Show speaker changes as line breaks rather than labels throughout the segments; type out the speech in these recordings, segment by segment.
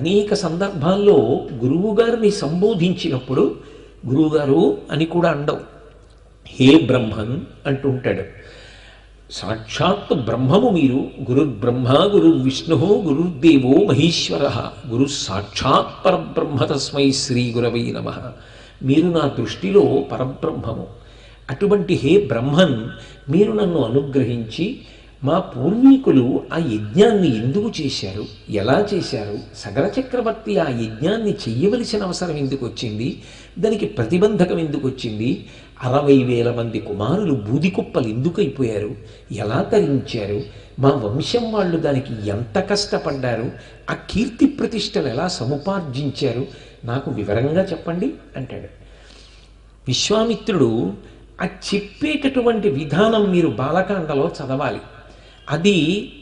అనేక సందర్భాల్లో గురువుగారిని సంబోధించినప్పుడు గురువుగారు అని కూడా అండవు, హే బ్రహ్మన్ అంటుంటాడు. సాక్షాత్ బ్రహ్మము మీరు. గురుర్బ్రహ్మ గురుర్విష్ణు గురుర్దేవో మహేశ్వర గురు సాక్షాత్ పరబ్రహ్మ తస్మై శ్రీ గురవై నమః. మీరు నా దృష్టిలో పరబ్రహ్మము. అటువంటి హే బ్రహ్మన్, మీరు నన్ను అనుగ్రహించి మా పూర్వీకులు ఆ యజ్ఞాన్ని ఎందుకు చేశారు, ఎలా చేశారు, సగర చక్రవర్తి ఆ యజ్ఞాన్ని చెయ్యవలసిన అవసరం ఎందుకు వచ్చింది, దానికి ప్రతిబంధకం ఎందుకు వచ్చింది, 60,000 మంది కుమారులు బూదికుప్పలు ఎందుకు అయిపోయారు, ఎలా తరించారు, మా వంశం వాళ్ళు దానికి ఎంత కష్టపడ్డారు, ఆ కీర్తి ప్రతిష్టలు ఎలా సముపార్జించారు, నాకు వివరంగా చెప్పండి అంటాడు. విశ్వామిత్రుడు ఆ చెప్పేటటువంటి విధానం మీరు బాలకాండలో చదవాలి. అది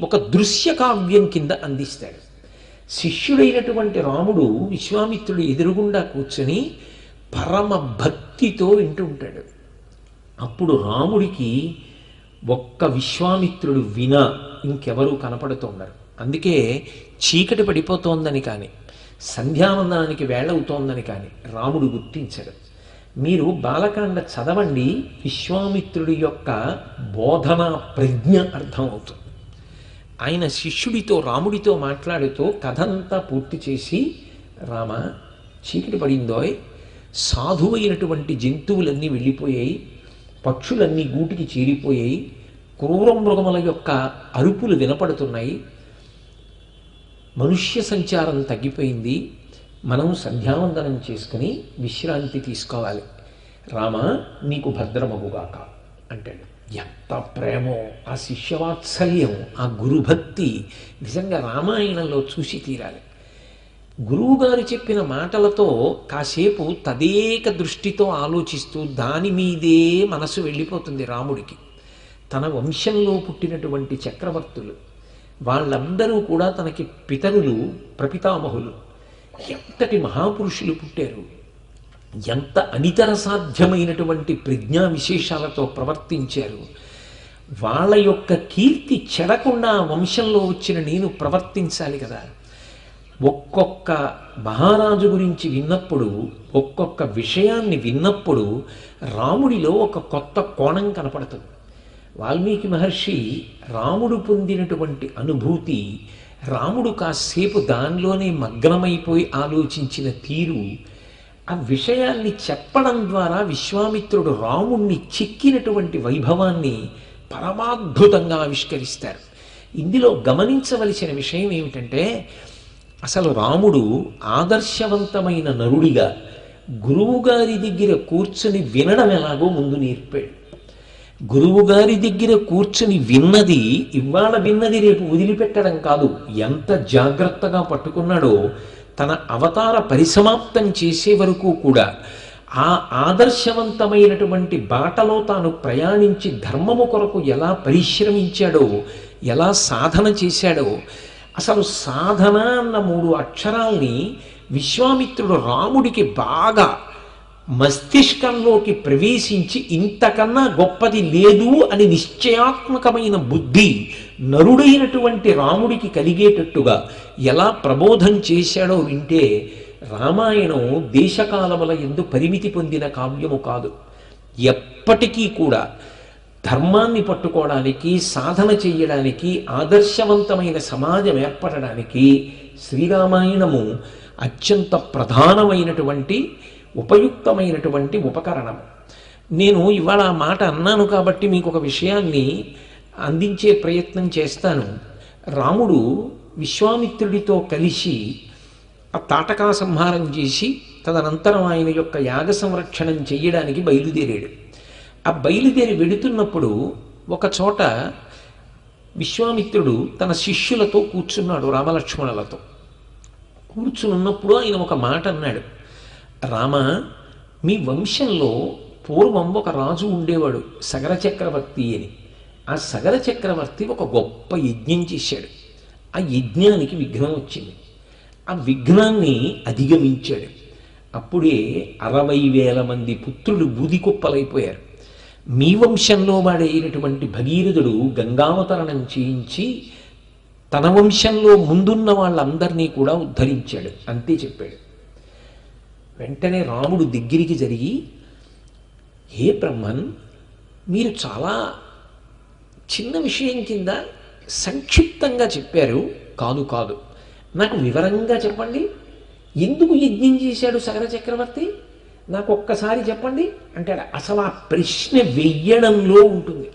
ఒక దృశ్య కావ్యం కింద అందిస్తాడు. శిష్యుడైనటువంటి రాముడు విశ్వామిత్రుడు ఎదురుగుండా కూర్చొని పరమ భక్తితో వింటుంటాడు. అప్పుడు రాముడికి ఒక్క విశ్వామిత్రుడు వినా ఇంకెవరూ కనపడుతున్నారు. అందుకే చీకటి పడిపోతోందని కానీ సంధ్యావందనానికి వేళవుతోందని కానీ రాముడు గుర్తించడు. మీరు బాలకాండ చదవండి, విశ్వామిత్రుడి యొక్క బోధన ప్రజ్ఞ అర్థమవుతుంది. ఆయన శిష్యుడితో రాముడితో మాట్లాడుతూ కథంతా పూర్తి చేసి, రామ చీకటి పడిందోయ్, సాధువైనటువంటి జంతువులన్నీ వెళ్ళిపోయాయి, పక్షులన్నీ గూటికి చేరిపోయాయి, క్రూర మృగముల యొక్క అరుపులు వినపడుతున్నాయి, మనుష్య సంచారం తగ్గిపోయింది, మనం సంధ్యావందనం చేసుకుని విశ్రాంతి తీసుకోవాలి. రామ నీకు భద్రమగుగాక అంటాడు. ఎంత ప్రేమో, ఆ శిష్యవాత్సల్యం, ఆ గురుభక్తి నిజంగా రామాయణంలో చూసి తీరాలి. గురువుగారు చెప్పిన మాటలతో కాసేపు తదేక దృష్టితో ఆలోచిస్తూ దాని మీదే మనసు వెళ్ళిపోతుంది రాముడికి. తన వంశంలో పుట్టినటువంటి చక్రవర్తులు వాళ్ళందరూ కూడా తనకి పితరులు, ప్రపితామహులు. ఎంతటి మహాపురుషులు పుట్టారు, ఎంత అనితర సాధ్యమైనటువంటి ప్రజ్ఞా విశేషాలతో ప్రవర్తించారు. వాళ్ళ యొక్క కీర్తి చెడకుండా వంశంలో వచ్చిన నేను ప్రవర్తించాలి కదా. ఒక్కొక్క మహారాజు గురించి విన్నప్పుడు, ఒక్కొక్క విషయాన్ని విన్నప్పుడు రాముడిలో ఒక కొత్త కోణం కనపడుతుంది. వాల్మీకి మహర్షి రాముడు పొందినటువంటి అనుభూతి, రాముడు కాసేపు దానిలోనే మగ్నమైపోయి ఆలోచించిన తీరు, ఆ విషయాన్ని చెప్పడం ద్వారా విశ్వామిత్రుడు రాముణ్ణి చిక్కినటువంటి వైభవాన్ని పరమాద్భుతంగా ఆవిష్కరిస్తారు. ఇందులో గమనించవలసిన విషయం ఏమిటంటే, అసలు రాముడు ఆదర్శవంతమైన నరుడిగా గురువుగారి దగ్గర కూర్చుని వినడం ఎలాగో ముందు నేర్పాడు. గురువుగారి దగ్గర కూర్చుని విన్నది, ఇవాళ విన్నది రేపు వదిలిపెట్టడం కాదు, ఎంత జాగ్రత్తగా పట్టుకున్నాడో తన అవతార పరిసమాప్తం చేసే వరకు కూడా ఆ ఆదర్శవంతమైనటువంటి బాటలో తాను ప్రయాణించి ధర్మము కొరకు ఎలా పరిశ్రమించాడో, ఎలా సాధన చేశాడో, అసలు సాధన అన్న 3 అక్షరాల్ని విశ్వామిత్రుడు రాముడికి బాగా మస్తిష్కంలోకి ప్రవేశించి ఇంతకన్నా గొప్పది లేదు అని నిశ్చయాత్మకమైన బుద్ధి నరుడైనటువంటి రాముడికి కలిగేటట్టుగా ఎలా ప్రబోధం చేశాడో వింటే, రామాయణం దేశకాలముల యందు పరిమితి పొందిన కావ్యము కాదు. ఎప్పటికీ కూడా ధర్మాన్ని పట్టుకోవడానికి, సాధన చెయ్యడానికి, ఆదర్శవంతమైన సమాజం ఏర్పడడానికి శ్రీరామాయణము అత్యంత ప్రధానమైనటువంటి ఉపయుక్తమైనటువంటి ఉపకరణం. నేను ఇవాళ ఆ మాట అన్నాను కాబట్టి మీకు ఒక విషయాన్ని అందించే ప్రయత్నం చేస్తాను. రాముడు విశ్వామిత్రుడితో కలిసి ఆ తాటకా సంహారం చేసి తదనంతరం ఆయన యొక్క యాగ సంరక్షణం చెయ్యడానికి బయలుదేరాడు. ఆ బయలుదేరి వెడుతున్నప్పుడు ఒక చోట విశ్వామిత్రుడు తన శిష్యులతో కూర్చున్నాడు, రామలక్ష్మణులతో కూర్చున్నప్పుడు ఆయన ఒక మాట అన్నాడు. రామ, మీ వంశంలో పూర్వం ఒక రాజు ఉండేవాడు, సగర చక్రవర్తి అని. ఆ సగర చక్రవర్తి ఒక గొప్ప యజ్ఞం చేశాడు. ఆ యజ్ఞానికి విఘ్నం వచ్చింది. ఆ విఘ్నాన్ని అధిగమించాడు. అప్పుడే 60,000 మంది పుత్రులు బూదికుప్పలైపోయారు. మీ వంశంలో వాడైనటువంటి భగీరథుడు గంగావతరణం చేయించి తన వంశంలో ముందున్న వాళ్ళందరినీ కూడా ఉద్ధరించాడు, అంతే చెప్పాడు. వెంటనే రాముడు దగ్గరికి జరిగి, హే బ్రహ్మన్, మీరు చాలా చిన్న విషయం కింద సంక్షిప్తంగా చెప్పారు. కాదు కాదు, నాకు వివరంగా చెప్పండి. ఎందుకు యజ్ఞం చేశాడు సగర చక్రవర్తి, నాకు ఒక్కసారి చెప్పండి అంటాడు. అసలు ఆ ప్రశ్న వెయ్యడంలో ఉంటుంది.